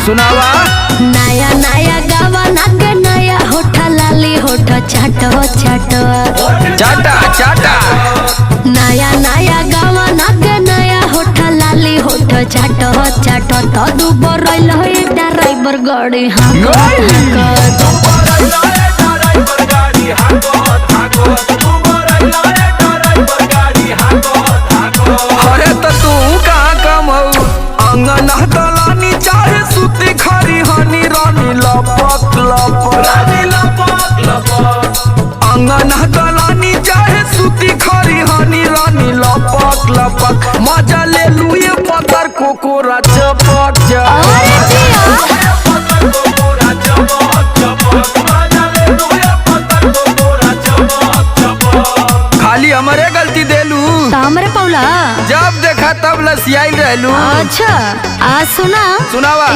सुनावा। नया नया गावाना के नया होठा लाली होठ चाटो चाटो चाटा चाटा। नया नया गावाना के नया होठा लाली होठ चाटो चाटो तो दुबर रइल हो ड्राइवर गाड़ी हाँ अरे तो तू कहाँ कम हो अंगन दलानी चाहे सुती खरी हनी रानी लपक लपक अंगन दलानी चाहे सुती खरी हनी रानी लपक लपक मजा ले लू ये पतर कोकोरा चपक खाली हमारे गलती देलू हमरे पौला जब देखा तब लसियाई रहलू। अच्छा आज सुना सुनावा।